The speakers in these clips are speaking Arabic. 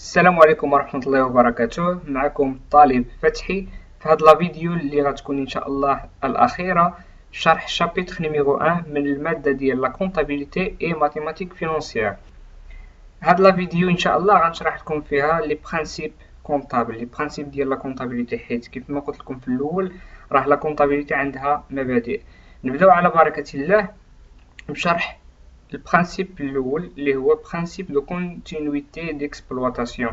السلام عليكم ورحمة الله وبركاته. معكم الطالب فتحي في هاد لا فيديو اللي غتكون ان شاء الله الاخيرة شرح شابيتر نيميرو 1 من المادة ديال لا كونطابيليتي اي ماتيماتيك فينونسيير. هاد لا فيديو ان شاء الله غنشرح لكم فيها لي برينسيپ كونطابل، لي برينسيپ ديال لا كونطابيليتي، حيت كيف ما قلت لكم في الاول راه لا كونطابيليتي عندها مبادئ. نبداو على بركة الله بشرح البرينسيپ الأول اللي هو برينسيپ دو continuité d'exploitation.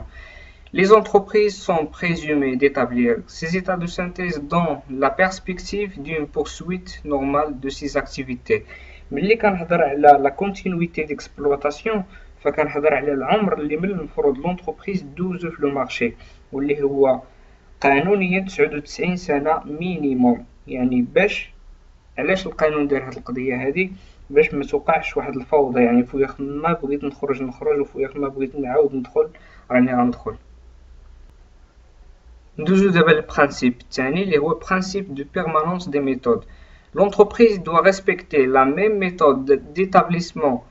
Les entreprises sont présumées d'établir ces états de synthèse dans la perspective d'une poursuite normale de ces activités. ملي كنهضر على la continuité d'exploitation فكنهضر على العمر اللي من المفروض لونتربريز دوزو في لو مارشي، واللي هو قانونيا 99 سنة مينيموم. يعني علاش القانون دار هاد القضية هادي؟ باش ما توقعش واحد الفوضى، يعني فوياخ ما بغيت نخرج وفوياخ ما بغيت نعاود ندخل راني غندخل. ندوزو دابا للبرانسيپ الثاني اللي هو برانسيپ دو بيرمانونس دي ميثود. L'entreprise doit respecter la même méthode d'établissement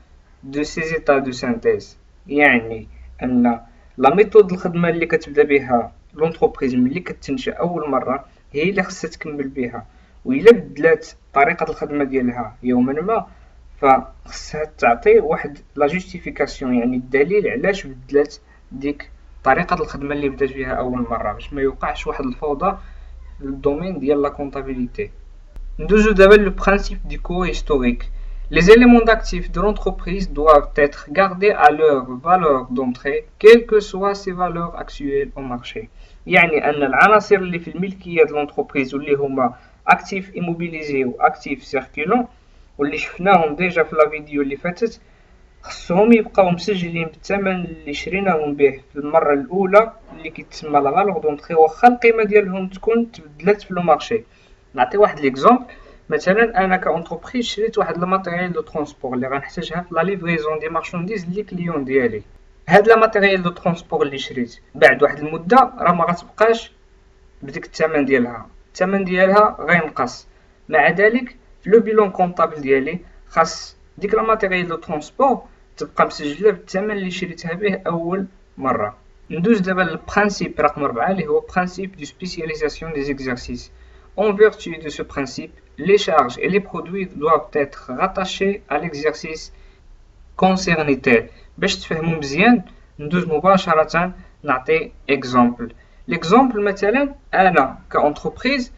de ces états de synthèse. يعني ان لا ميثود الخدمه اللي كتبدا بها لونتربريز ملي كتنشا اول مره هي اللي خصها تكمل بها، وإلا بدلات طريقه الخدمه ديالها يوما ما فخصها تعطي واحد لا جوستيفيكاسيون، يعني الدليل علاش بدلات ديك طريقه الخدمه اللي بدات بها اول مره، باش ما يوقعش واحد الفوضى في الدومين ديال لا كونطابيليتي. ندوزو دابا لو برينسيپ دو كو هيستوريك. Les éléments d'actifs de l'entreprise doivent être gardés à leur valeur d'entrée, quelles que soient ces valeurs actuelles au marché. يعني أن العناصر اللي في الملكية د l'entreprise واللي هما actifs immobilisés و actifs circulants واللي شفناهم ديجا في لا فيديو اللي فاتت، خصهم يبقاو مسجلين بالثمن اللي شريناهم به في المرة الأولى اللي كيتسمى لا فالور دونطري، واخا القيمة ديالهم تكون تبدلت في لو مارشي. نعطي واحد ليكزومبل، مثلا انا كاونتربريز شريت واحد الماتيريال دو ترونسبور اللي غنحتاجها في لا ليفريزون دي مارشانديز لي كليون ديالي. هاد لا ماتيريال دو ترونسبور اللي شريت بعد واحد المده راه ما غتبقاش بديك الثمن ديالها، الثمن ديالها غينقص. مع ذلك في لو بيلون كونطابل ديالي خاص ديك لا ماتيريال دو ترونسبور تبقى مسجله بالثمن اللي شريتها به اول مره. ندوز دابا للبرينسيپ رقم 4 اللي هو برينسيپ دو سبيسياليزاسيون دي زيكزارسيس. En vertu de ce principe, les charges et les produits doivent être rattachés à l'exercice concerné. باش تفهموا مزيان ندوز مباشرة نعطي اكزامبل. ليكزامبل مثلا انا كاونتربريز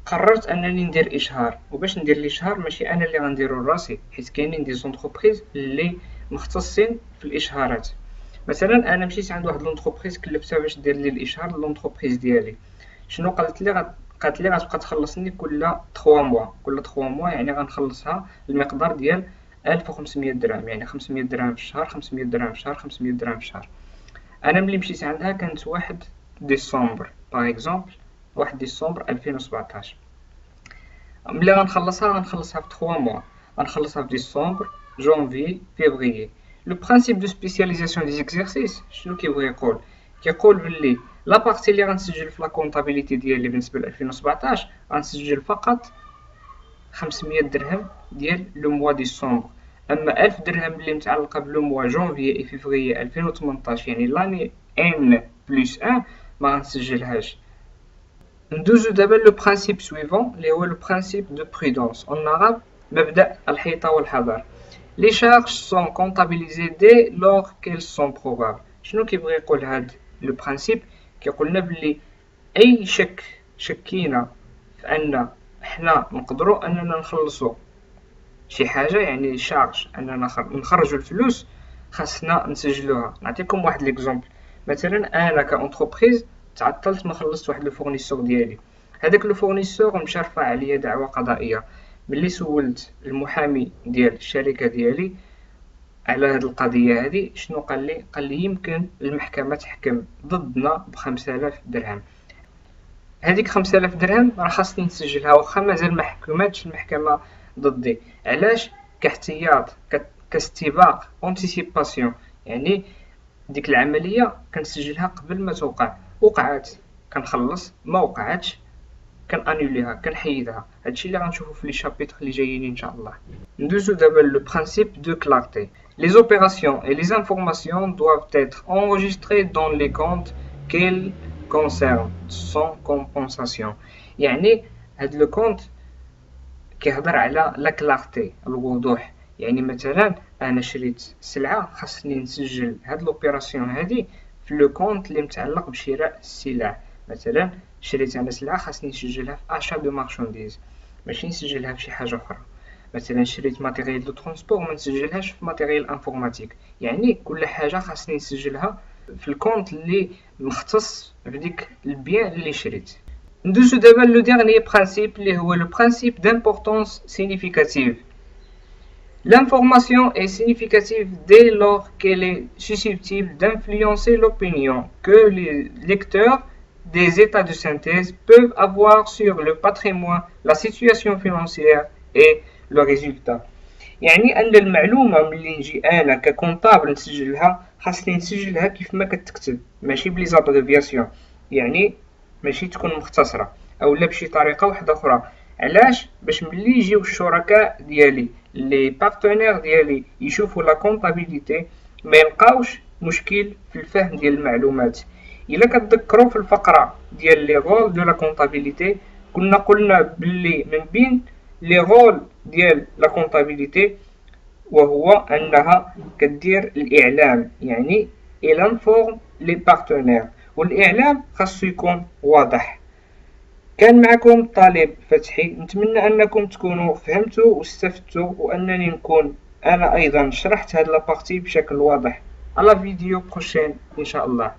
قررت انني ندير اشهار، وباش ندير الاشهار ماشي انا اللي غنديرو لراسي، حيت كاينين دي زونتربريز اللي مختصين في الاشهارات. مثلا انا مشيت عند واحد لونتربريز كلفتها باش دير لي الاشهار لونتربريز ديالي. شنو قالت لي غتبقى تخلصني كل 3 موا، كل 3 موا يعني غنخلصها المقدار ديال 1500 درهم، يعني 500 درهم في الشهر، 500 درهم في الشهر، 500 درهم في الشهر. انا ملي مشيت عندها كانت 1 ديسمبر باغ اكزومبل، 1 ديسمبر 2017. ملي غنخلصها في 3 موا، غنخلصها في ديسمبر، جونفي، فيفريي. لو برينسيپ دو سبيسياليزاسيون دي زيكزارسيس شنو كيبغي يقول؟ كيقول بلي لا بارتي اللي غنسجل في لا كونطابيليتي ديالي بالنسبه ل 2017 غنسجل فقط 500 درهم ديال لو موا ديسمبر، اما 1000 درهم اللي متعلقه بلو موا جونفي اي فيفريي 2018 يعني لاني ان بلس 1 ما غنسجلهاش. ندوزو دابا لو برينسيپ سويفون اللي هو لو برينسيپ دو برودونس، en arabe مبدأ الحيطة والحذر. Les charges sont comptabilisées dès lors qu'elles sont probables. شنو كيبغي يقول هاد لو برينسيپ؟ كيقولنا بلي اي شكينا في ان حنا نقدروا اننا نخلصوا شي حاجه، يعني شارج اننا نخرجوا الفلوس، خاصنا نسجلوها. نعطيكم واحد ليكزومبل، مثلا انا كاونتربريز تعطلت ما خلصت واحد لو فورنيسور ديالي، هذاك لو فورنيسور مشى رفع عليا دعوه قضائيه. ملي سولت المحامي ديال الشركه ديالي على هاد القضيه هادي شنو قال لي يمكن المحكمه تحكم ضدنا ب5000 درهم. هذيك 5000 درهم راه خاصني نسجلها واخا مازال ما حكماتش المحكمه ضدي. علاش؟ كاحتياط، كاستباق، اونتيسيباسيون، يعني ديك العمليه كنسجلها قبل ما توقع. وقعت كنخلص، ما وقعتش كنانوليها كنحيدها. هادشي اللي غنشوفو في لي شابيتر اللي جايين ان شاء الله. ندوزو دابا لو برينسيپ دو كلارتي. Les opérations et les informations doivent être enregistrées dans les comptes qu'elles concernent sans compensation. يعني هاد لو كونت كيهضر على لا كلارتي، الوضوح. يعني مثلا انا شريت سلعه، خاصني نسجل هاد لوبيراسيون هادي في لو كونت اللي متعلق بشراء السلع. مثلا شريت انا سلعه، خاصني نسجلها في اشا دو مارشانديز، ماشي نسجلها في شي حاجه اخرى. مثلا شريت ماتيريال دو ترونسبور، ما نسجلهاش في ماتيريال انفورماتيك. يعني كل حاجه خاصني نسجلها في الكونت اللي مختص بديك البيان اللي شريت. Nous avons le dernier principe, le principe d'importance significative. L'information est significative dès lors qu'elle est susceptible d'influencer l'opinion que les lecteurs des états de synthèse peuvent avoir sur le patrimoine, la situation financière et le résultat. يعني أن المعلومة ملي نجي أنا ككونطابل نسجلها، خاصني نسجلها كيف ما كتكتب، ماشي بلي زابريفياسيون، يعني ماشي تكون مختصرة اولا بشي طريقه واحده اخرى. علاش؟ باش ملي يجيو الشركاء ديالي لي بارتنير ديالي يشوفوا لا كونطابيليتي ما يلقاوش مشكل في الفهم ديال المعلومات. الا كتذكروا في الفقره ديال لي رول دو لا كونطابيليتي كنا قلنا باللي من بين لي رول ديال لا كونطابيليتي وهو انها كدير الاعلام، يعني الانفورم لي بارتنير، والاعلام خاصو يكون واضح. كان معكم طالب فتحي، نتمنى انكم تكونوا فهمتوا واستفدتوا، وانني نكون انا ايضا شرحت هاد لابارتي بشكل واضح. على فيديو بروشين ان شاء الله.